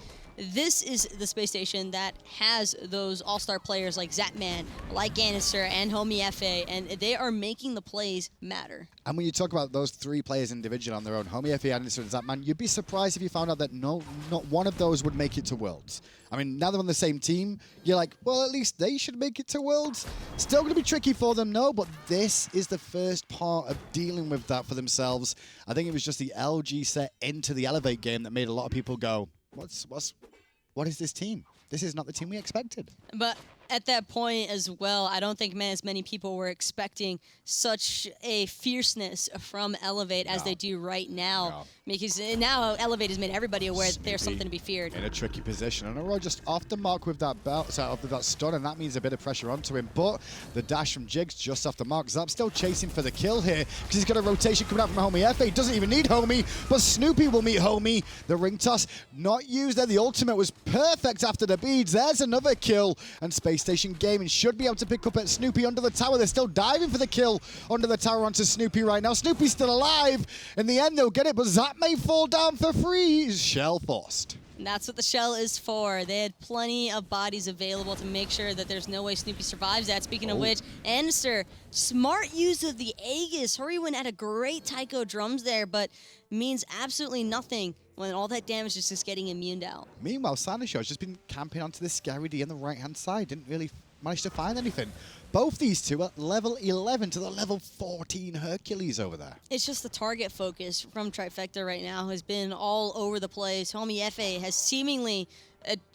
this is the space station that has those all-star players like Zapman, like Ganesha, and Homiefe, and they are making the plays matter. And when you talk about those 3 players individually on their own, Homiefe, Andinster, and Zapman, you'd be surprised if you found out that not one of those would make it to Worlds. I mean, now they're on the same team, you're like, well, at least they should make it to Worlds. Still going to be tricky for them, no, but this is the first part of dealing with that for themselves. I think it was just the LG set into the Elevate game that made a lot of people go, what is this team? This is not the team we expected. But at that point as well, I don't think as many people were expecting such a fierceness from Elevate as they do right now. No. Because now Elevate has made everybody aware that there's Snoopy something to be feared. in a tricky position. And Aror just off the mark with that belt, so off with that stun, and that means a bit of pressure onto him. But the dash from Jigz just off the mark. Zap still chasing for the kill here because he's got a rotation coming out from Homiefe. He doesn't even need Homie, but Snoopy will meet Homie. The ring toss not used there. The ultimate was perfect after the beads. There's another kill, and SpaceStation Gaming should be able to pick up at Snoopy under the tower. They're still diving for the kill under the tower onto Snoopy right now. Snoopy's still alive. In the end, they'll get it, but Zap may fall down for free. He's shell forced. And that's what the shell is for. They had plenty of bodies available to make sure that there's no way Snoopy survives that. Speaking of which, Andinster, smart use of the Aegis. Hurriwind had a great Taiko drums there, but means absolutely nothing when all that damage is just getting immuned out. Meanwhile, Cynosure just been camping onto this Scary D on the right-hand side. Didn't really manage to find anything. Both these two at level 11 to the level 14 Hercules over there. It's just the target focus from Trifecta right now has been all over the place. Homiefe has seemingly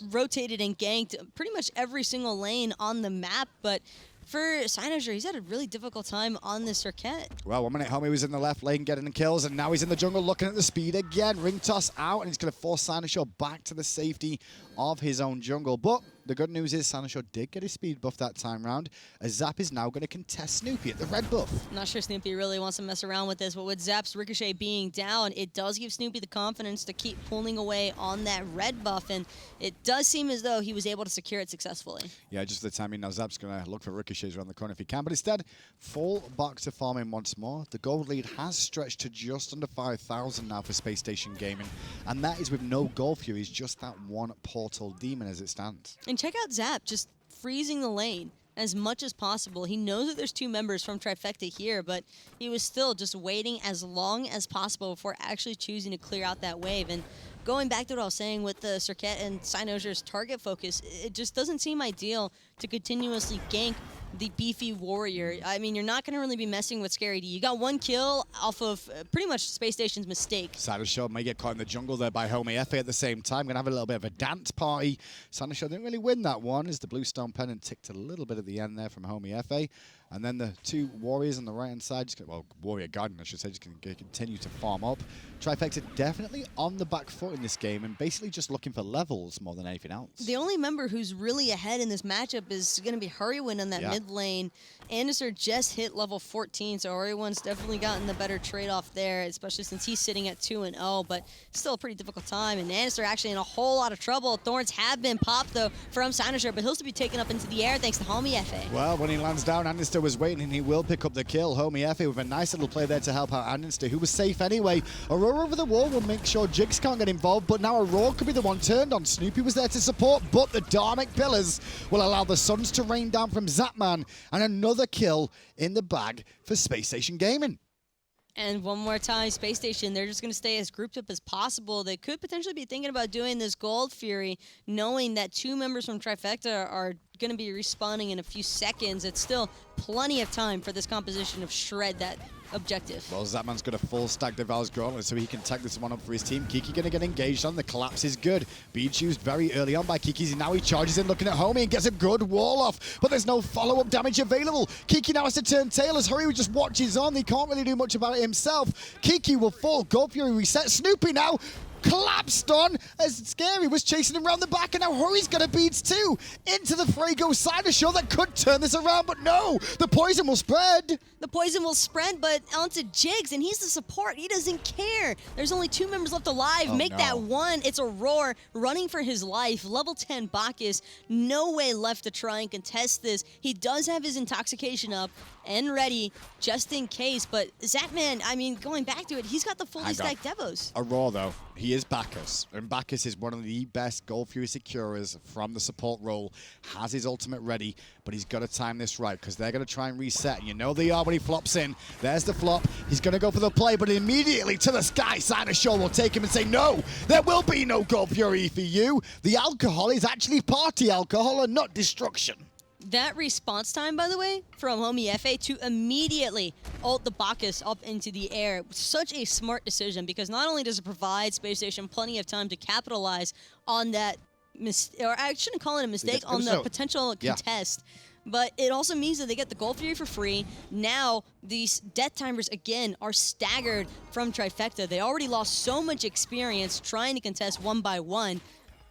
rotated and ganked pretty much every single lane on the map, but for Cynosure, he's had a really difficult time on the Serqet. Well, 1 minute, Homie was in the left lane getting the kills, and now he's in the jungle looking at the speed again. Ring toss out, and he's going to force Cynosure back to the safety of his own jungle. But the good news is Cynosure did get his speed buff that time round, as Zap is now going to contest Snoopy at the red buff. I'm not sure Snoopy really wants to mess around with this, but with Zap's Ricochet being down, it does give Snoopy the confidence to keep pulling away on that red buff, and it does seem as though he was able to secure it successfully. Yeah, just the timing. Now Zap's going to look for ricochets around the corner if he can, but instead, fall back to farming once more. The gold lead has stretched to just under 5,000 now for SpaceStation Gaming, and that is with no gold furies, just that one portal demon as it stands. And check out Zap just freezing the lane as much as possible. He knows that there's 2 members from Trifecta here, but he was still just waiting as long as possible before actually choosing to clear out that wave. And going back to what I was saying with the Serqet and Cynosure's target focus, it just doesn't seem ideal to continuously gank the beefy warrior. I mean, you're not going to really be messing with Scary D. You got 1 kill off of pretty much SpaceStation's mistake. Cynosure may get caught in the jungle there by Homiefe at the same time. Going to have a little bit of a dance party. Cynosure didn't really win that one as the Bluestone Pennant ticked a little bit at the end there from Homiefe. And then the two warriors on the right-hand side, warrior guardian, I should say, just going to continue to farm up. Trifecta definitely on the back foot in this game and basically just looking for levels more than anything else. The only member who's really ahead in this matchup is going to be Hurriwind on that mid lane. Andinster just hit level 14, so Hurriwind's definitely gotten the better trade-off there, especially since he's sitting at 2-0, but still a pretty difficult time. And Andinster actually in a whole lot of trouble. Thorns have been popped, though, from Cynosure, but he'll still be taken up into the air thanks to Homiefe. Well, when he lands down, Andinster was waiting, and he will pick up the kill. Homiefe with a nice little play there to help out Andinster, who was safe anyway. Aror over the wall will make sure Jigz can't get involved, but now Aror could be the one turned on. Snoopy was there to support, but the Dharmic Pillars will allow the Suns to rain down from Zapman, and another kill in the bag for SpaceStation Gaming. And one more time, SpaceStation, they're just going to stay as grouped up as possible. They could potentially be thinking about doing this Gold Fury, knowing that two members from Trifecta are going to be respawning in a few seconds. It's still plenty of time for this composition to shred that objective. Well, Zapman's got a full stack Devour's Gauntlet, so he can tag this one up for his team. Kiki going to get engaged on. The collapse is good. Beach used very early on by Kiki. Now he charges in looking at Homie and gets a good wall off, but there's no follow-up damage available. Kiki now has to turn tail as Hurry just watches on. He can't really do much about it himself. Kiki will fall. Gold Fury reset. Snoopy now collapsed on as Scary was chasing him around the back, and now Hurry's got a beats too. Into the fray goes Cynosure that could turn this around, but no, the poison will spread. The poison will spread, but onto Jigz, and he's the support. He doesn't care. There's only two members left alive. Make that one. It's Aror running for his life. Level 10 Bacchus. No way left to try and contest this. He does have his intoxication up and ready just in case, but Zapman, I mean, going back to it, he's got the fully stacked Devos. Aror, though, he is Bacchus, and Bacchus is one of the best Gold Fury securers from the support role. Has his ultimate ready, but he's got to time this right, because they're going to try and reset. And you know they are when he flops in. There's the flop. He's going to go for the play, but immediately to the sky, Cynosure will take him and say, no, there will be no Gold Fury for you. The alcohol is actually party alcohol and not destruction. That response time, by the way, from Homiefe to immediately ult the Bacchus up into the air. Such a smart decision, because not only does it provide SpaceStation plenty of time to capitalize on that, or I shouldn't call it a mistake, on the potential contest, but it also means that they get the Gold Fury for free. Now, these death timers, again, are staggered from Trifecta. They already lost so much experience trying to contest one by one.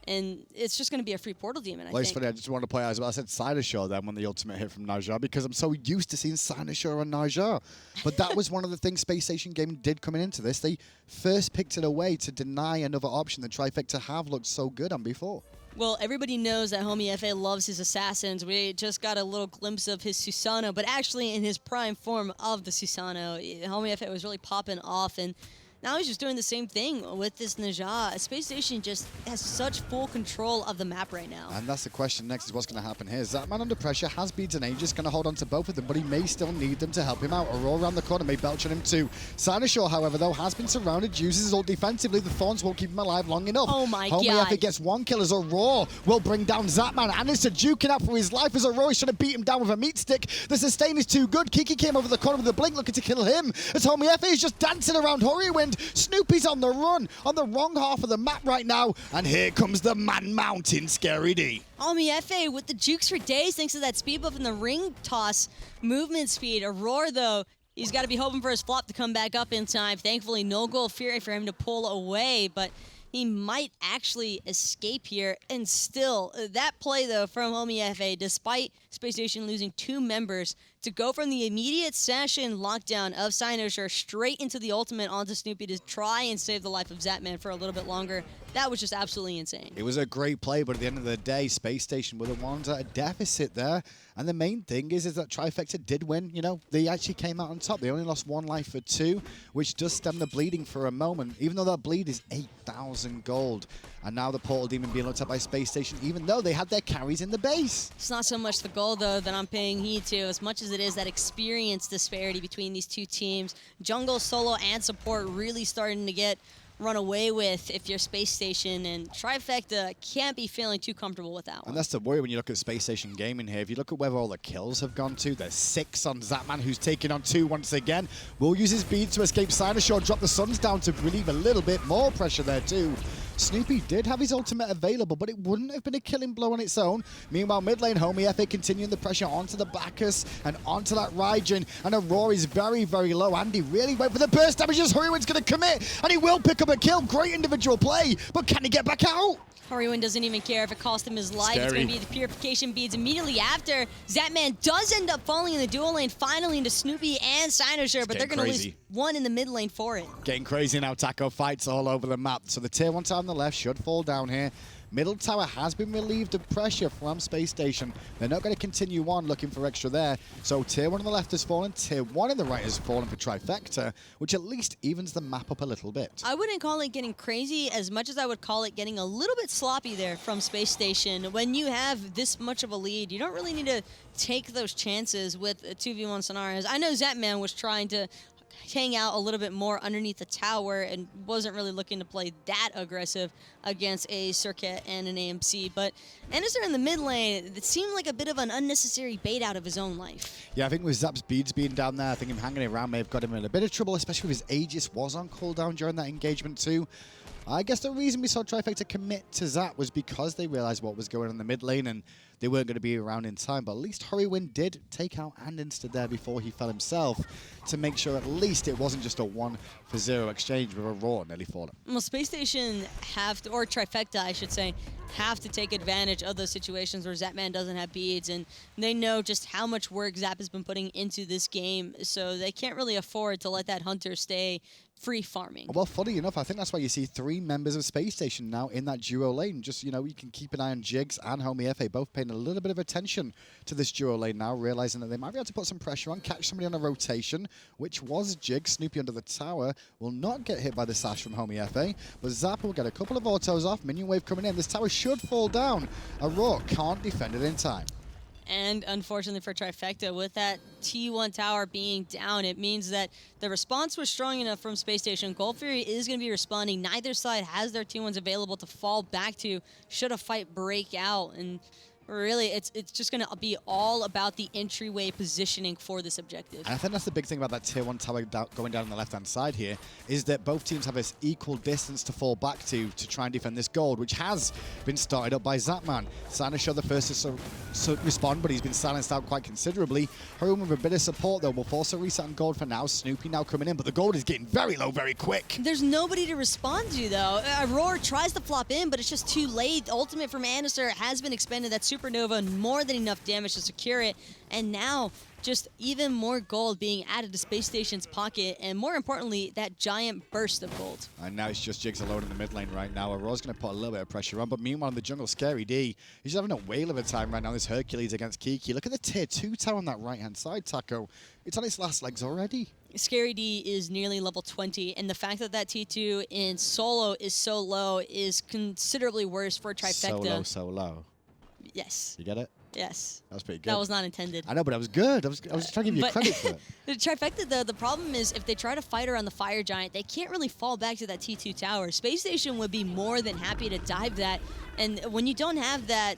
And it's just going to be a free Portal Demon, I think. It's funny, I just want to play as well. I said Cynosure then when the ultimate hit from Naja, because I'm so used to seeing Cynosure and Naja. But that was one of the things SpaceStation Gaming did coming into this. They first picked it away to deny another option that Trifecta have looked so good on before. Well, everybody knows that Homiefe loves his assassins. We just got a little glimpse of his Susano, but actually in his prime form of the Susano, Homiefe was really popping off, and now he's just doing the same thing with this Naja. SpaceStation just has such full control of the map right now. And that's the question next, is what's going to happen here. Zapman under pressure, has beads and Aegis, going to hold on to both of them, but he may still need them to help him out. Aror around the corner may belch on him too. Cynosure, however, though, has been surrounded, uses his ult defensively. The Thorns won't keep him alive long enough. Oh my God. Homiefe gets one kill as Aror will bring down Zapman. Andinster duking out for his life as Aror is trying to beat him down with a meat stick. The sustain is too good. Kiki came over the corner with a blink looking to kill him as Homiefe is just dancing around Hurriwind. Snoopy's on the run, on the wrong half of the map right now, and here comes the man mountain, Scary D. Homiefe with the jukes for days thanks to that speed buff and the ring toss movement speed. Aror, though, he's got to be hoping for his flop to come back up in time. Thankfully, no Gold Fury for him to pull away, but he might actually escape here. And still, that play, though, from Homiefe, despite SpaceStation losing two members, to go from the immediate session lockdown of Cynosure straight into the ultimate onto Snoopy to try and save the life of Zapman for a little bit longer, that was just absolutely insane. It was a great play, but at the end of the day, SpaceStation were the ones at a deficit there. And the main thing is that Trifecta did win. You know, they actually came out on top. They only lost one life for two, which does stem the bleeding for a moment, even though that bleed is 8,000 gold. And now the Portal Demon being looked at by SpaceStation, even though they had their carries in the base. It's not so much the gold, though, that I'm paying heed to, as much as it is that experience disparity between these two teams. Jungle, solo, and support really starting to get run away with if you're SpaceStation, and Trifecta can't be feeling too comfortable with that one. And that's the worry when you look at SpaceStation Gaming here. If you look at where all the kills have gone to, there's 6 on Zapman, who's taking on 2 once again. Will use his bead to escape Cynosure, drop the Suns down to relieve a little bit more pressure there too. Snoopy did have his ultimate available, but it wouldn't have been a killing blow on its own. Meanwhile, mid lane, Homiefe continuing the pressure onto the Bacchus and onto that Raijin, and Aror is very, very low. Andy really went for the burst damage as Hurriwind's going to commit, and he will pick up a kill. Great individual play, but can he get back out? Hurriwind doesn't even care if it cost him his life. Scary. It's going to be the purification beads immediately after. Zapman does end up falling in the dual lane, finally into Snoopy and Cynosure, but they're going to lose one in the mid lane for it. Getting crazy now, Taco fights all over the map. So the tier 1 tower on the left should fall down here. Middle tower has been relieved of pressure from SpaceStation. They're not going to continue on looking for extra there. So tier 1 on the left has fallen, tier 1 on the right has fallen for Trifecta, which at least evens the map up a little bit. I wouldn't call it getting crazy as much as I would call it getting a little bit sloppy there from SpaceStation. When you have this much of a lead, you don't really need to take those chances with 2v1 scenarios. I know Zapman was trying to hang out a little bit more underneath the tower and wasn't really looking to play that aggressive against a Serqet and an AMC. But Andinster in the mid lane, it seemed like a bit of an unnecessary bait out of his own life. Yeah, I think with Zap's beads being down there, I think him hanging around may have got him in a bit of trouble, especially with his Aegis was on cooldown during that engagement too. I guess the reason we saw Trifecta commit to Zap was because they realized what was going on in the mid lane and they weren't going to be around in time. But at least Hurriwind did take out Andinster there before he fell himself to make sure at least it wasn't just a 1-for-0 exchange with Aror nearly falling. Well, SpaceStation have to, or Trifecta, I should say, have to take advantage of those situations where Zapman doesn't have beads, and they know just how much work Zap has been putting into this game, so they can't really afford to let that Hunter stay free farming. Well, funny enough, I think that's why you see 3 members of SpaceStation now in that duo lane. Just, you know, you can keep an eye on Jigz and Homiefe, both paying a little bit of attention to this duo lane now, realizing that they might be able to put some pressure on, catch somebody on a rotation, which was Jigz. Snoopy under the tower will not get hit by the sash from Homiefe, but Zap will get a couple of autos off, minion wave coming in. This tower should fall down. Aror can't defend it in time. And unfortunately for Trifecta, with that T1 tower being down, it means that the response was strong enough from SpaceStation. Gold Fury is going to be responding. Neither side has their T1s available to fall back to should a fight break out. And really, it's just going to be all about the entryway positioning for this objective. And I think that's the big thing about that tier 1 tower going down on the left-hand side here, is that both teams have this equal distance to fall back to try and defend this gold, which has been started up by Zapman. Cynosure the first to respond, but he's been silenced out quite considerably. Hurriwind with a bit of support, though, will force a reset on gold for now. Snoopy now coming in, but the gold is getting very low very quick. There's nobody to respond to, though. Aror tries to flop in, but it's just too late. The ultimate from Andinster has been expended. That's Supernova, more than enough damage to secure it, and now just even more gold being added to SpaceStation's pocket, and more importantly, that giant burst of gold. And now it's just Jigz alone in the mid lane right now. Auror's going to put a little bit of pressure on, but meanwhile in the jungle, Scary D, he's having a whale of a time right now, this Hercules against Kiki. Look at the tier 2 tower on that right-hand side, Taco. It's on its last legs already. Scary D is nearly level 20, and the fact that that T2 in solo is so low is considerably worse for Trifecta. So low. Yes. You get it? Yes. That was pretty good. That was not intended. I know, but I was good. I was trying to give you credit for it. The Trifecta, though, the problem is if they try to fight around the Fire Giant, they can't really fall back to that T2 tower. SpaceStation would be more than happy to dive that, and when you don't have that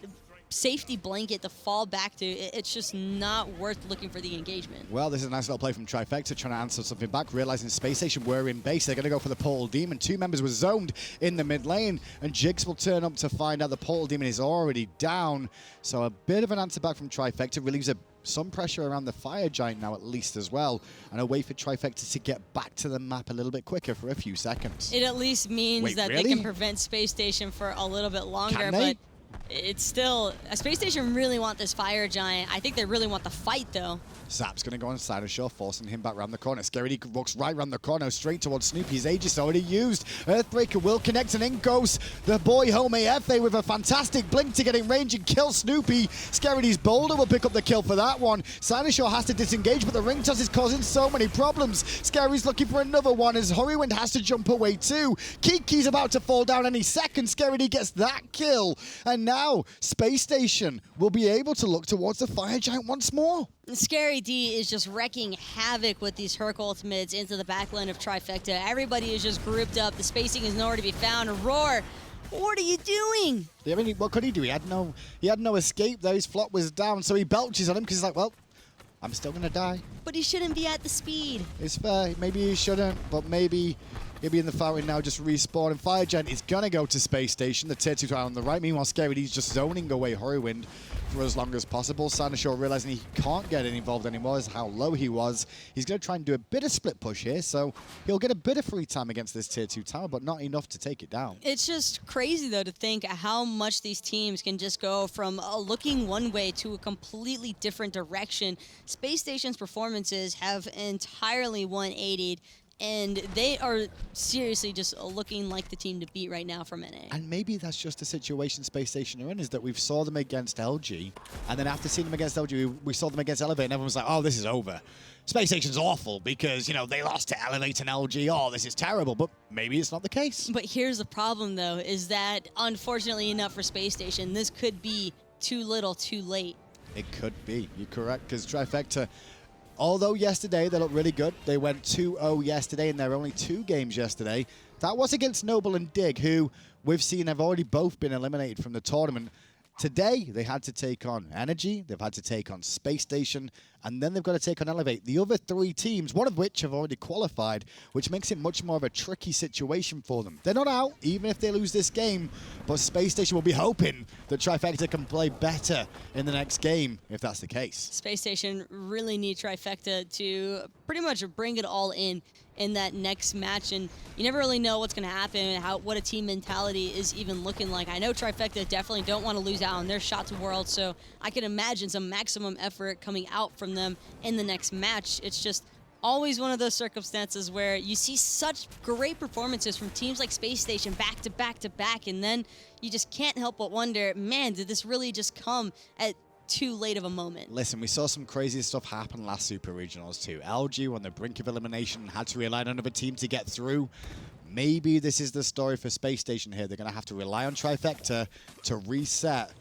safety blanket to fall back to, it's just not worth looking for the engagement. Well, this is a nice little play from Trifecta trying to answer something back, realizing SpaceStation were in base. They're going to go for the Portal Demon. 2 members were zoned in the mid lane, and Jigz will turn up to find out the Portal Demon is already down. So a bit of an answer back from Trifecta relieves some pressure around the Fire Giant now at least as well, and a way for Trifecta to get back to the map a little bit quicker for a few seconds. It at least means that really? they can prevent SpaceStation for a little bit longer, Can they? but it's still, SpaceStation really want this Fire Giant. I think they really want the fight, though. Zap's going to go on Cynosure, forcing him back around the corner. Scary D walks right around the corner, straight towards Snoopy. His Aegis already used. Earthbreaker will connect, and in goes the boy Homiefe with a fantastic blink to get in range and kill Snoopy. Scary D's Boulder will pick up the kill for that one. Cynosure has to disengage, but the ring toss is causing so many problems. Scary's looking for another one as Hurriwind has to jump away too. Kiki's about to fall down any second. Scary D gets that kill, and now SpaceStation will be able to look towards the Fire Giant once more. Scary D is just wrecking havoc with these Herc ultimates into the backline of Trifecta. Everybody is just grouped up. The spacing is nowhere to be found. Roar, what are you doing? I mean, what could he do? He had no escape there. His flop was down, so he belches on him because he's like, well, I'm still going to die. But he shouldn't be at the speed. It's fair. Maybe he shouldn't, but maybe he'll be in the fountain now, just respawn. And FireGen is going to go to Space Station, the tier 2 tower on the right. Meanwhile, Scary's just zoning away Hurriwind for as long as possible. Cynosure realizing he can't get involved anymore as how low he was. He's going to try and do a bit of split push here, so he'll get a bit of free time against this tier 2 tower, but not enough to take it down. It's just crazy, though, to think how much these teams can just go from looking one way to a completely different direction. Space Station's performances have entirely 180'd, and they are seriously just looking like the team to beat right now from NA. And maybe that's just the situation Space Station are in, is that we've saw them against LG, and then after seeing them against LG, we saw them against Elevate, and everyone was like, oh, this is over. Space Station's awful because, you know, they lost to Elevate and LG. Oh, this is terrible. But maybe it's not the case. But here's the problem, though, is that unfortunately enough for Space Station, this could be too little, too late. It could be. You're correct, because Trifecta, although yesterday they looked really good, they went 2-0 yesterday, and there were only 2 games yesterday. That was against Noble and Dig, who we've seen have already both been eliminated from the tournament. Today, they had to take on Energy, they've had to take on Space Station, and then they've got to take on Elevate. The other 3 teams, one of which have already qualified, which makes it much more of a tricky situation for them. They're not out, even if they lose this game, but Space Station will be hoping that Trifecta can play better in the next game, if that's the case. Space Station really need Trifecta to pretty much bring it all in that next match, and you never really know what's going to happen and what a team mentality is even looking like. I know Trifecta definitely don't want to lose out on their shot to World, so I can imagine some maximum effort coming out from them in the next match. It's just always one of those circumstances where you see such great performances from teams like Space Station back to back to back, and then you just can't help but wonder, man, did this really just come at too late of a moment? Listen, we saw some crazy stuff happen last Super Regionals too. LG were on the brink of elimination and had to rely on another team to get through. Maybe this is the story for Space Station here. They're going to have to rely on Trifecta to reset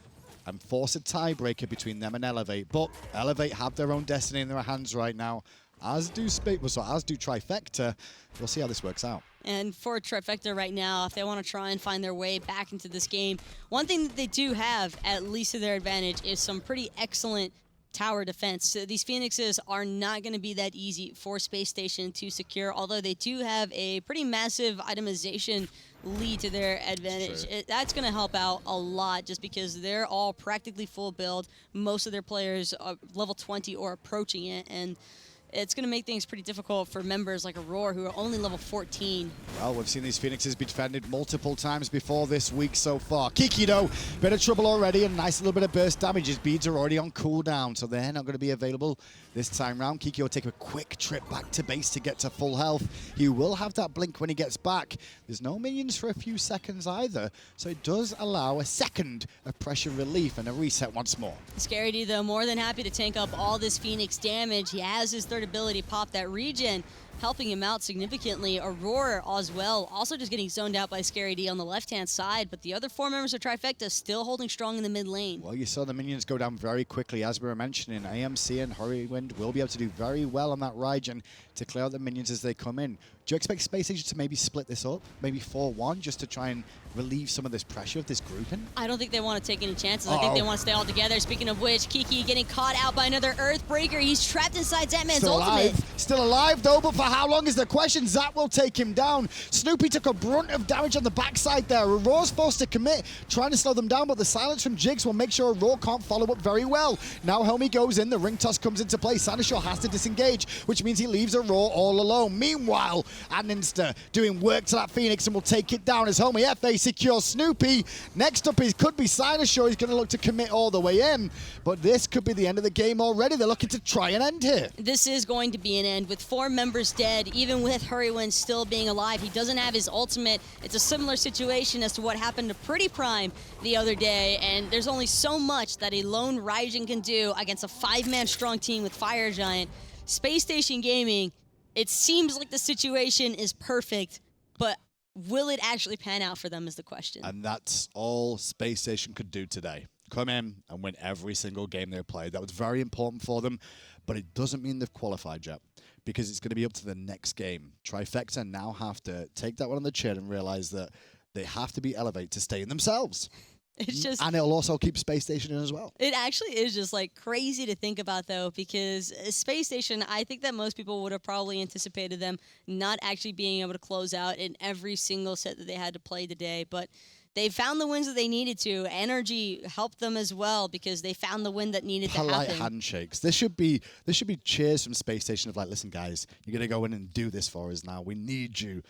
and force a tiebreaker between them and Elevate. But Elevate have their own destiny in their hands right now, as do Trifecta. We'll see how this works out. And for Trifecta right now, if they want to try and find their way back into this game, one thing that they do have, at least to their advantage, is some pretty excellent tower defense. So these Phoenixes are not going to be that easy for Space Station to secure, although they do have a pretty massive itemization lead to their advantage. That's going to help out a lot just because they're all practically full build. Most of their players are level 20 or approaching it, and it's going to make things pretty difficult for members like Aror, who are only level 14. Well, we've seen these Phoenixes be defended multiple times before this week so far. Kiki, though, bit of trouble already, and nice little bit of burst damage. His beads are already on cooldown, so they're not going to be available this time round. Kiki will take a quick trip back to base to get to full health. He will have that blink when he gets back. There's no minions for a few seconds either, so it does allow a second of pressure relief and a reset once more. Scary D, though, more than happy to tank up all this Phoenix damage. He has his third ability, pop that regen, helping him out significantly. Aurora as well, also just getting zoned out by Scary D on the left-hand side, but the other 4 members of Trifecta still holding strong in the mid lane. Well, you saw the minions go down very quickly, as we were mentioning. AMC and Hurriwind will be able to do very well on that Raijin to clear out the minions as they come in. Do you expect Space Station to maybe split this up, maybe 4-1, just to try and relieve some of this pressure of this grouping? I don't think they want to take any chances. I think they want to stay all together. Speaking of which, Kiki getting caught out by another Earthbreaker. He's trapped inside Zapman's ultimate. Still alive, though, but for how long is the question? Zap will take him down. Snoopy took a brunt of damage on the backside there. Auror's forced to commit, trying to slow them down, but the silence from Jigz will make sure Auror can't follow up very well. Now Homie goes in, the ring toss comes into play. Cynosure has to disengage, which means he leaves Auror all alone. Meanwhile, Andinster doing work to that Phoenix and will take it down as Homiefe secures Snoopy. Next up could be Cynosure. He's going to look to commit all the way in, but this could be the end of the game already. They're looking to try and end here. This is going to be an end with 4 members dead, even with Hurriwind still being alive. He doesn't have his ultimate. It's a similar situation as to what happened to Pretty Prime the other day, and there's only so much that a lone Raijin can do against a 5-man strong team with Fire Giant. Space Station Gaming, it seems like the situation is perfect, but will it actually pan out for them is the question. And that's all Space Station could do today. Come in and win every single game they played. That was very important for them, but it doesn't mean they've qualified yet, because it's going to be up to the next game. Trifecta now have to take that one on the chin and realize that they have to be Elevate to stay in themselves. It's just, And it'll also keep Space Station in as well. it actually is just like crazy to think about though, because Space Station, I think that most people would have probably anticipated them not actually being able to close out in every single set that they had to play today, but they found the wins that they needed to. Energy helped them as well because they found the win that needed to Polite happen. handshakes. There should be cheers from Space Station of like, listen guys, you're gonna go in and do this for us now. We need you.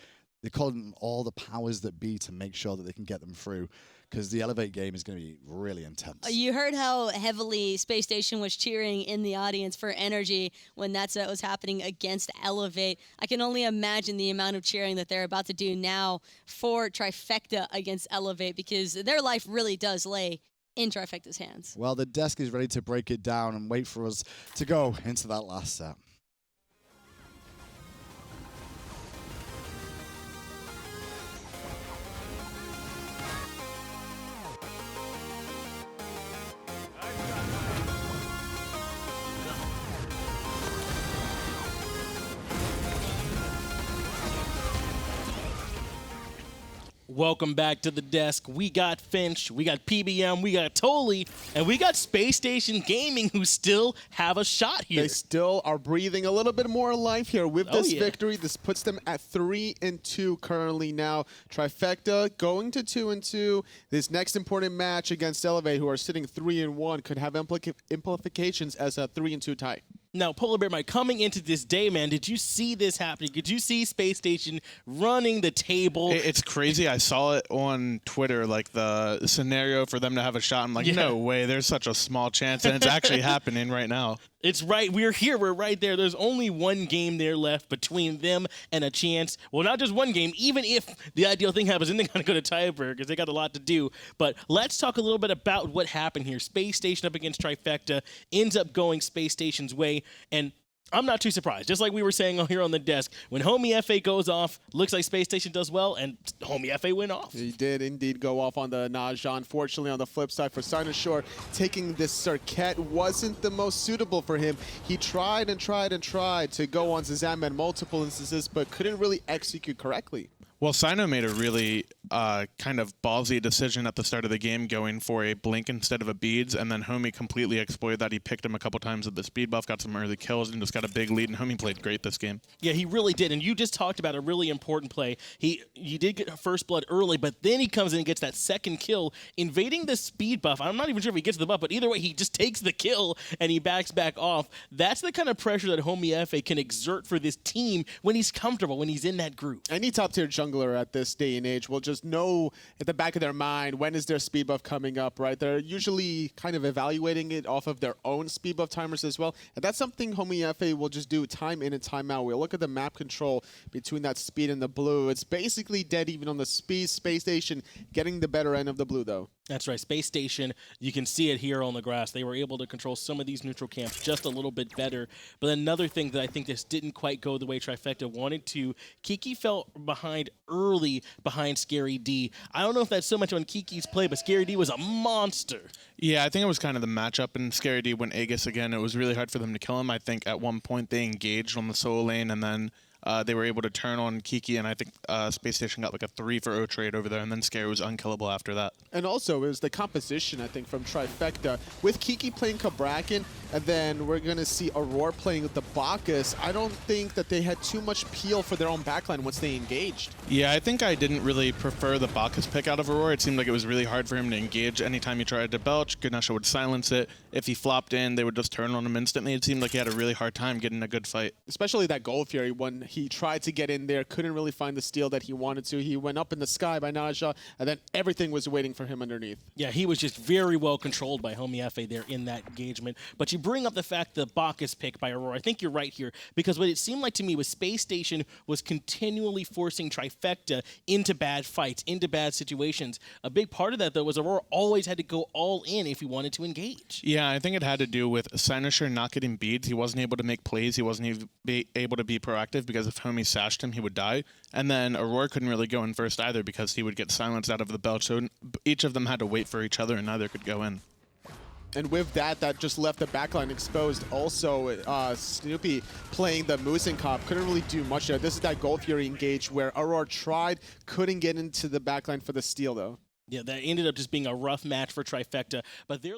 They're calling all the powers that be to make sure that they can get them through, because the Elevate game is going to be really intense. You heard how heavily Space Station was cheering in the audience for Energy when that set was happening against Elevate. I can only imagine the amount of cheering that they're about to do now for Trifecta against Elevate, because their life really does lay in Trifecta's hands. Well, the desk is ready to break it down and wait for us to go into that last set. Welcome back to the desk. We got Finch, we got PBM, we got Tolly, and we got Space Station Gaming, who still have a shot here. They still are breathing a little bit more life here with this yeah. victory. This puts them at 3-2 currently now. Trifecta going to 2-2. This next important match against Elevate, who are sitting 3-1, could have implications as a 3-2 tie. Now, Polar Bear Mike, coming into this day, man, did you see this happening? Did you see Space Station running the table? It's crazy. I saw it on Twitter, like the scenario for them to have a shot. I'm like, no way. There's such a small chance, and it's actually happening right now. It's right. We're here. We're right there. There's only one game there left between them and a chance. Well, not just one game. Even if the ideal thing happens, then they're going to go to tiebreaker because they got a lot to do. But let's talk a little bit about what happened here. Space Station up against Trifecta ends up going Space Station's way. And I'm not too surprised. Just like we were saying here on the desk, when Homiefe goes off, looks like Space Station does well, and Homiefe went off. He did indeed go off on the Naja. Unfortunately, on the flip side for Cynosure, taking this Serqet wasn't the most suitable for him. He tried and tried and tried to go on Zapman multiple instances, but couldn't really execute correctly. Well, Cyno made a really kind of ballsy decision at the start of the game, going for a blink instead of a beads, and then Homie completely exploited that. He picked him a couple times with the speed buff, got some early kills, and just got a big lead, and Homie played great this game. Yeah, he really did, and you just talked about a really important play. He did get first blood early, but then he comes in and gets that second kill, invading the speed buff. I'm not even sure if he gets the buff, but either way, he just takes the kill, and he backs back off. That's the kind of pressure that Homiefe can exert for this team when he's comfortable, when he's in that group. Any top-tier jungler at this day and age will just know at the back of their mind when is their speed buff coming up, right? They're usually kind of evaluating it off of their own speed buff timers as well. And that's something Homiefe will just do time in and time out. We'll look at the map control between that speed and the blue. It's basically dead even on the speed. Space Station getting the better end of the blue, though. That's right. Space Station, you can see it here on the grass. They were able to control some of these neutral camps just a little bit better. But another thing that I think this didn't quite go the way Trifecta wanted to, Kiki fell behind early behind Scary D. I don't know if that's so much on Kiki's play, but Scary D was a monster. Yeah, I think it was kind of the matchup, and Scary D went Aegis again. It was really hard for them to kill him. I think at one point they engaged on the solo lane, and then they were able to turn on Kiki, and I think Space Station got like a 3 for O-Trade over there, and then Scary was unkillable after that. And also, it was the composition, I think, from Trifecta. With Kiki playing Cabrakan, and then we're going to see Aror playing with the Bacchus. I don't think that they had too much peel for their own backline once they engaged. Yeah, I think I didn't really prefer the Bacchus pick out of Aror. It seemed like it was really hard for him to engage. Anytime he tried to belch, Ganesha would silence it. If he flopped in, they would just turn on him instantly. It seemed like he had a really hard time getting a good fight. Especially that Gold Fury, when he tried to get in there, couldn't really find the steal that he wanted to. He went up in the sky by Naja, and then everything was waiting for him underneath. Yeah, he was just very well controlled by Homiefe there in that engagement. But you bring up the fact the Bacchus pick by Aurora. I think you're right here, because what it seemed like to me was Space Station was continually forcing Trifecta into bad fights, into bad situations. A big part of that, though, was Aurora always had to go all in if he wanted to engage. Yeah, I think it had to do with Cynosure not getting beads. He wasn't able to make plays. He wasn't able to be proactive, because if Homie sashed him, he would die. And then Aurora couldn't really go in first either, because he would get silenced out of the belch. So each of them had to wait for each other, and neither could go in. And with that, that just left the backline exposed. Also, Snoopy playing the Muzen cop couldn't really do much there. This is that Gold Fury engage where Aror tried, couldn't get into the backline for the steal, though. Yeah, that ended up just being a rough match for Trifecta, but they're